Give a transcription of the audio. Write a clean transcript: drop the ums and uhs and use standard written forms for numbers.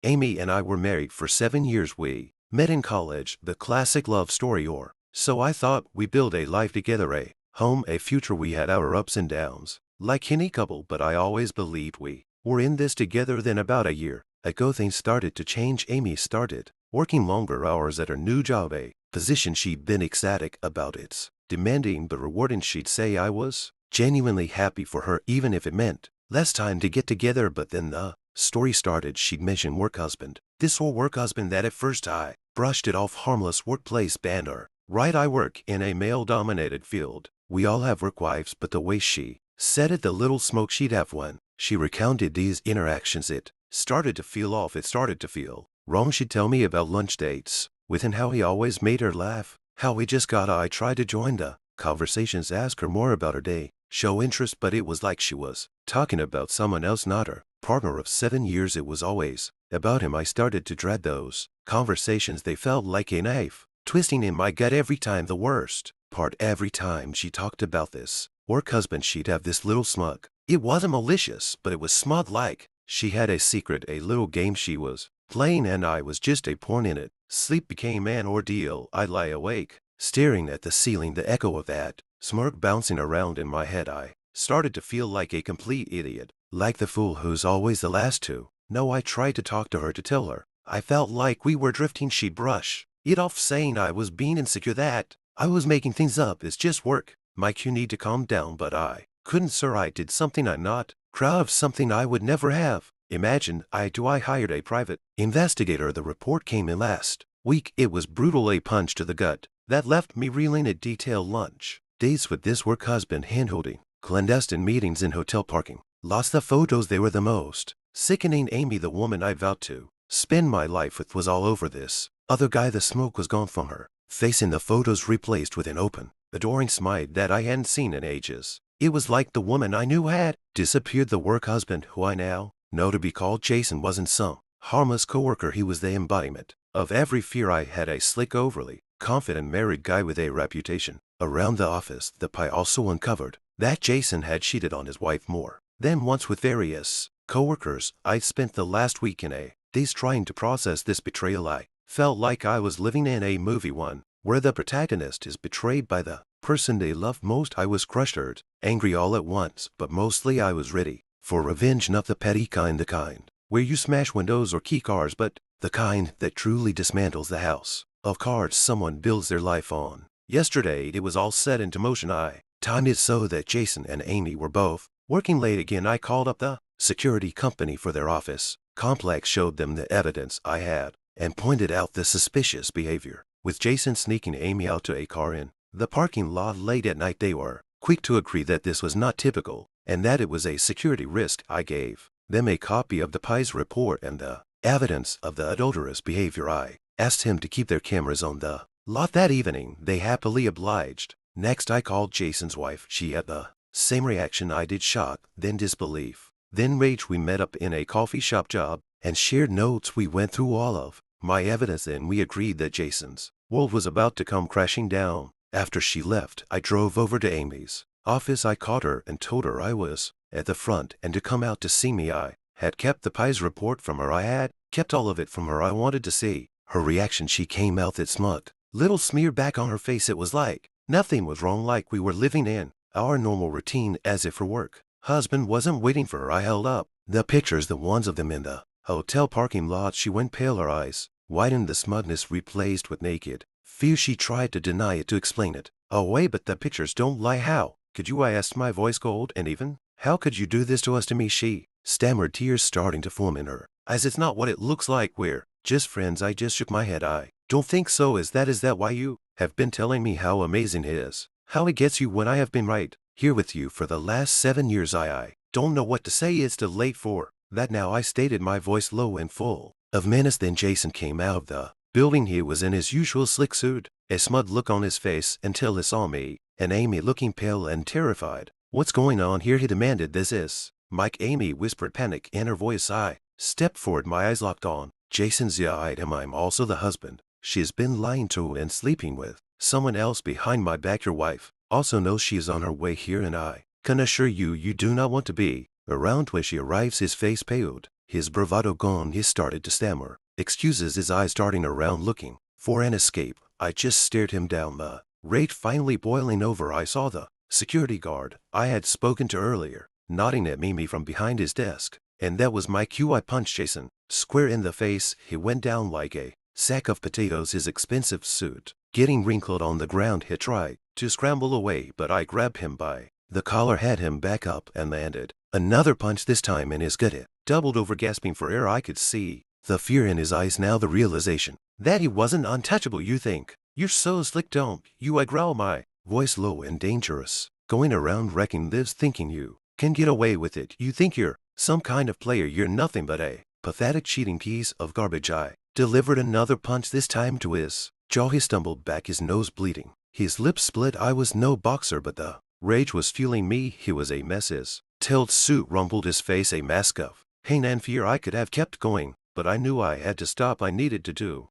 Amy and I were married for 7 years. We met in college, the classic love story or so I thought. We built a life together, a home, a future. We had our ups and downs, like any couple, but I always believed we were in this together. Then about a year ago things started to change. Amy started working longer hours at her new job, a position she'd been ecstatic about. It's demanding but rewarding. She'd say I was genuinely happy for her, even if it meant less time to get together. But then the story started. She'd mention work husband, this whole work husband that at first I brushed it off. Harmless workplace banter. Right, I work in a male-dominated field. We all have work wives, but the way she said it, the little smoke she'd have when she recounted these interactions, it started to feel off. It started to feel wrong. She'd tell me about lunch dates with him, how he always made her laugh, how he just got. I tried to join the conversations, ask her more about her day, show interest, but it was like she was talking about someone else, not her partner of 7 years. It was always about him. I started to dread those conversations. They felt like a knife twisting in my gut every time. The worst part, every time she talked about this work husband, she'd have this little smug. It wasn't malicious, but it was smug, like she had a secret, a little game she was playing, and I was just a pawn in it. Sleep became an ordeal. I'd lie awake, staring at the ceiling, the echo of that smirk bouncing around in my head. I started to feel like a complete idiot, like the fool who's always the last to know. I tried to talk to her, to tell her I felt like we were drifting. She'd brush it off, saying I was being insecure, that I was making things up. It's just work, Mike, you need to calm down. But I couldn't, sir. I did something I'm not proud of, something I would never have imagined. I hired a private investigator. The report came in last week. It was brutal, a punch to the gut that left me reeling. At detailed lunch dates with this work husband, hand-holding clandestine meetings in hotel parking lots. The photos, they were the most sickening. Amy, the woman I vowed to spend my life with, was all over this other guy. The smoke was gone from her face in the photos, replaced with an open, adoring smile that I hadn't seen in ages. It was like the woman I knew had disappeared. The work husband, who I now know to be called Jason, wasn't some harmless coworker. He was the embodiment of every fear I had, a slick, overly confident married guy with a reputation around the office. The pie also uncovered that Jason had cheated on his wife more than once with various coworkers. I spent the last week in a daze trying to process this betrayal. I felt like I was living in a movie, one where the protagonist is betrayed by the person they love most. I was crushed, hurt, angry all at once, but mostly I was ready for revenge. Not the petty kind, the kind where you smash windows or key cars, but the kind that truly dismantles the house of cards someone builds their life on. Yesterday it was all set into motion. I timed it so that Jason and Amy were both working late again. I called up the security company for their office complex, showed them the evidence I had, and pointed out the suspicious behavior with Jason sneaking Amy out to a car in the parking lot late at night. They were quick to agree that this was not typical and that it was a security risk. I gave them a copy of the Pi's report and the evidence of the adulterous behavior. I asked him to keep their cameras on the lot that evening. They happily obliged. Next I called Jason's wife. She had the same reaction I did, shock, then disbelief, then rage. We met up in a coffee shop job and shared notes. We went through all of my evidence, and we agreed that Jason's world was about to come crashing down. After she left, I drove over to Amy's office. I caught her and told her I was at the front and to come out to see me. I had kept the Pi's report from her. I had kept all of it from her. I wanted to see her reaction. She came out, that smug little smear back on her face. It was like nothing was wrong, like we were living in our normal routine, as if her work husband wasn't waiting for her. I held up the pictures, the ones of them in the hotel parking lot. She went pale, her eyes widened, the smugness replaced with naked fear. She tried to deny it, to explain it away, but the pictures don't lie. How could you? I asked, my voice cold and even. How could you do this to us, to me? She stammered, tears starting to form in her eyes. It's not what it looks like. We're just friends. I just shook my head. I don't think so. Is that why you have been telling me how amazing he is, how he gets you, when I have been right here with you for the last 7 years? I don't know what to say. It's too late for that now, I stated, my voice low and full of menace. Then Jason came out of the building. He was in his usual slick suit, a smug look on his face, until he saw me and Amy looking pale and terrified. What's going on here? He demanded. This is Mike, Amy whispered, panic in her voice. I stepped forward, my eyes locked on Jason's. Yeah, I am. I'm also the husband she has been lying to and sleeping with someone else behind my back. Your wife also knows she is on her way here, and I can assure you, you do not want to be around when she arrives. His face paled. His bravado gone, he started to stammer excuses, his eyes darting around looking for an escape. I just stared him down. The rage finally boiling over, I saw the security guard I had spoken to earlier nodding at me from behind his desk, and that was my cue. I punched Jason square in the face. He went down like a sack of potatoes, his expensive suit getting wrinkled on the ground. He tried to scramble away, but I grabbed him by the collar, had him back up, and landed another punch, this time in his gut. He doubled over, gasping for air. I could see the fear in his eyes now, the realization that he wasn't untouchable. You think you're so slick, don't you? I growl, my voice low and dangerous, going around wrecking this, thinking you can get away with it. You think you're some kind of player. You're nothing but a pathetic, cheating piece of garbage. I delivered another punch, this time to his jaw. He stumbled back, his nose bleeding, his lips split. I was no boxer, but the rage was fueling me. He was a mess. His tailed suit rumpled, his face a mask of pain and fear. I could have kept going, but I knew I had to stop. I needed to do